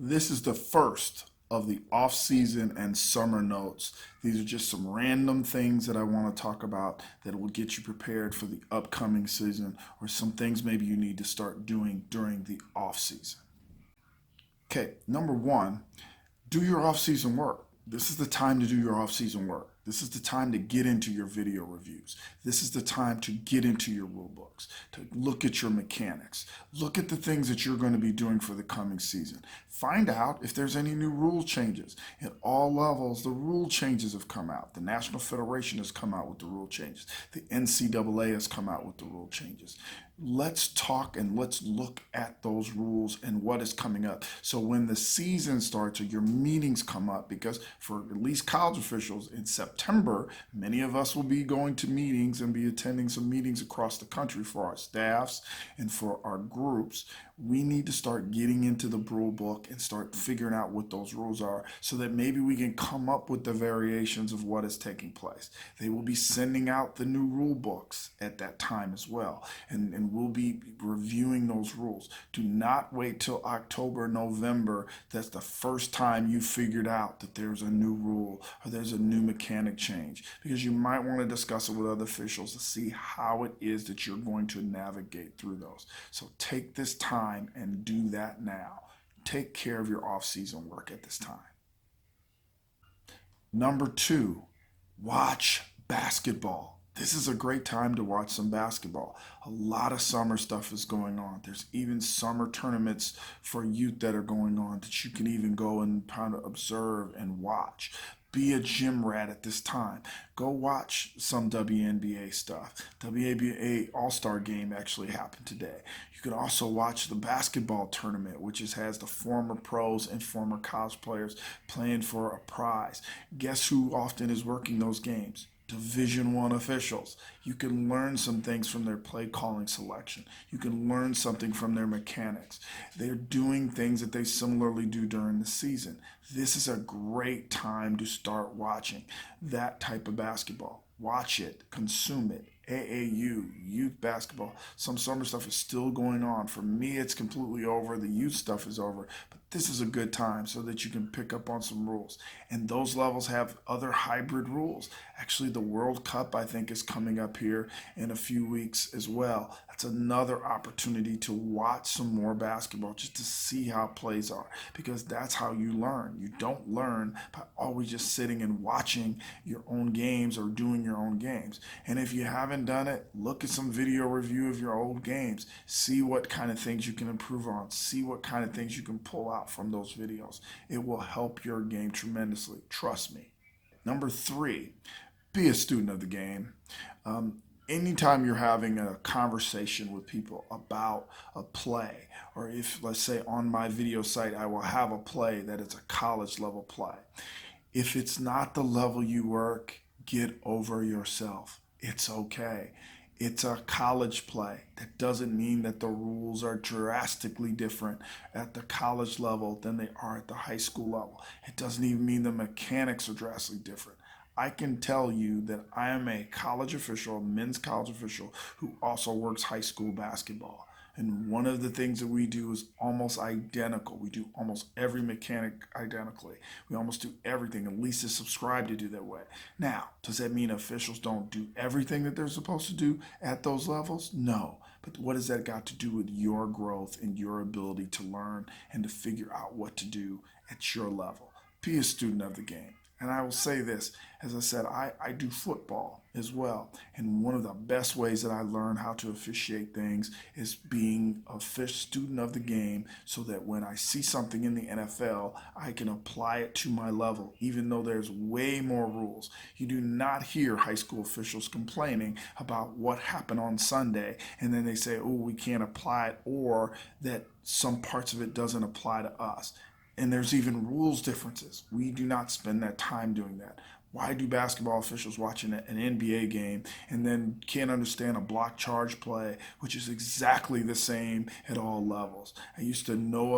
This is the first of the off-season and summer notes. These are just some random things that I want to talk about that will get you prepared for the upcoming season or some things maybe you need to start doing during the off-season. Okay, number one, do your off-season work. This is the time to do your off-season work. This is the time to get into your video reviews. This is the time to get into your rule books, to look at your mechanics. Look at the things that you're going to be doing for the coming season. Find out if there's any new rule changes. At all levels, the rule changes have come out. The National Federation has come out with the rule changes. The NCAA has come out with the rule changes. Let's talk and let's look at those rules and what is coming up. So when the season starts or your meetings come up, because for at least college officials in September, many of us will be going to meetings and be attending some meetings across the country for our staffs and for our groups. We need to start getting into the rule book and start figuring out what those rules are so that maybe we can come up with the variations of what is taking place. They will be sending out the new rule books at that time as well. And we'll be reviewing those rules. Do not wait till October, November. That's the first time you figured out that there's a new rule or there's a new mechanic change, because you might want to discuss it with other officials to see how it is that you're going to navigate through those. So take this time and do that now. Take care of your off-season work at this time. Number two, watch basketball. This is a great time to watch some basketball. A lot of summer stuff is going on. There's even summer tournaments for youth that are going on that you can even go and kind of observe and watch. Be a gym rat at this time. Go watch some WNBA stuff. WNBA All-Star Game actually happened today. You can also watch the basketball tournament, which has the former pros and former college players playing for a prize. Guess who often is working those games? Division I officials. You can learn some things from their play calling selection. You can learn something from their mechanics. They're doing things that they similarly do during the season. This is a great time to start watching that type of basketball. Watch it, consume it. AAU, youth basketball. Some summer stuff is still going on. For me, it's completely over. The youth stuff is over. But this is a good time so that you can pick up on some rules. And those levels have other hybrid rules. Actually, the World Cup, I think, is coming up here in a few weeks as well. That's another opportunity to watch some more basketball just to see how plays are, because that's how you learn. You don't learn by always just sitting and watching your own games or doing your own games. And if you haven't done it, look at some video review of your old games. See what kind of things you can improve on. See what kind of things you can pull out from those videos. It will help your game tremendously. Trust me. Number three, be a student of the game. Anytime you're having a conversation with people about a play, or if, let's say, on my video site, I will have a play that is a college level play. If it's not the level you work, get over yourself. It's okay. It's a college play. That doesn't mean that the rules are drastically different at the college level than they are at the high school level. It doesn't even mean the mechanics are drastically different. I can tell you that I am a college official, a men's college official, who also works high school basketball. And one of the things that we do is almost identical. We do almost every mechanic identically. We almost do everything. At least is subscribed to do that way. Now, does that mean officials don't do everything that they're supposed to do at those levels? No. But what has that got to do with your growth and your ability to learn and to figure out what to do at your level? Be a student of the game. And I will say this, as I said, I do football as well. And one of the best ways that I learn how to officiate things is being a student of the game, so that when I see something in the NFL, I can apply it to my level, even though there's way more rules. You do not hear high school officials complaining about what happened on Sunday, and then they say, oh, we can't apply it, or that some parts of it doesn't apply to us. And there's even rules differences. We do not spend that time doing that. Why do basketball officials watching an NBA game and then can't understand a block charge play, which is exactly the same at all levels? I used to know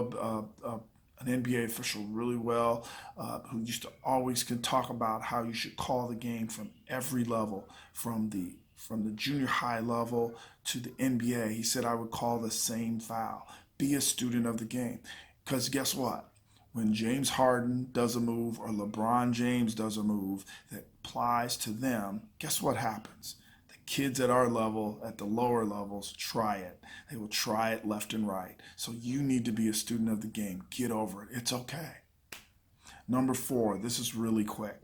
an NBA official really well, who used to always can talk about how you should call the game from every level, from the junior high level to the NBA. He said I would call the same foul. Be a student of the game. Because guess what? When James Harden does a move or LeBron James does a move that applies to them, guess what happens? The kids at our level, at the lower levels, try it. They will try it left and right. So you need to be a student of the game. Get over it. It's okay. Number four, this is really quick.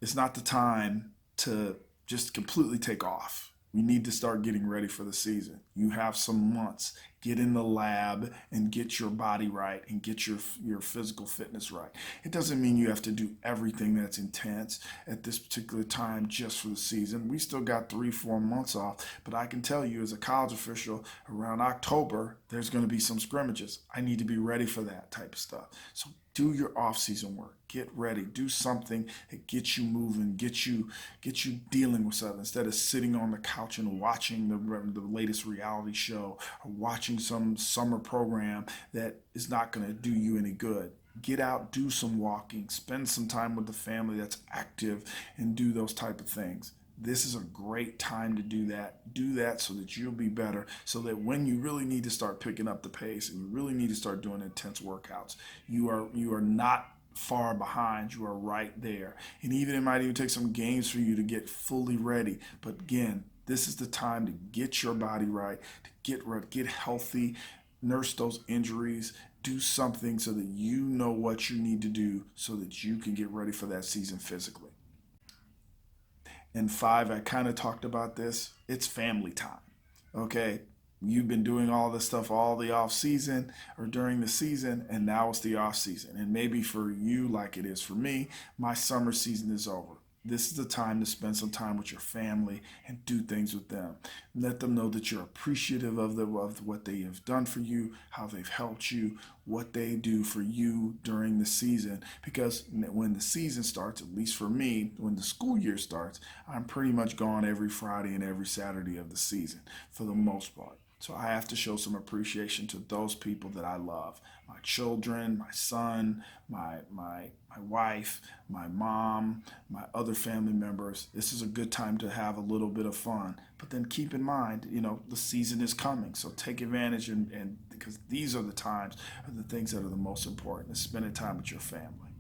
It's not the time to just completely take off. We need to start getting ready for the season. You have some months. Get in the lab and get your body right and get your physical fitness right. It doesn't mean you have to do everything that's intense at this particular time just for the season. We still got 3, 4 months off, but I can tell you as a college official, around October, there's going to be some scrimmages. I need to be ready for that type of stuff. So do your off-season work. Get ready. Do something that gets you moving, get you dealing with something instead of sitting on the couch and watching the latest reality show or watching some summer program that is not going to do you any good. Get out, do some walking, spend some time with the family that's active, and do those type of things. This is a great time to do that. Do that so that you'll be better, so that when you really need to start picking up the pace and you really need to start doing intense workouts, you are not far behind. You are right there. And even it might even take some games for you to get fully ready. But again, this is the time to get your body right, to get healthy, nurse those injuries, do something so that you know what you need to do so that you can get ready for that season physically. And five, I kind of talked about this. It's family time. Okay. You've been doing all this stuff all the off season or during the season, and now it's the off season. And maybe for you, like it is for me, my summer season is over. This is the time to spend some time with your family and do things with them. Let them know that you're appreciative of what they have done for you, how they've helped you, what they do for you during the season. Because when the season starts, at least for me, when the school year starts, I'm pretty much gone every Friday and every Saturday of the season for the most part. So I have to show some appreciation to those people that I love. My children, my son, my wife, my mom, my other family members. This is a good time to have a little bit of fun. But then keep in mind, the season is coming. So take advantage and because these are the times, are the things that are the most important, is spending time with your family.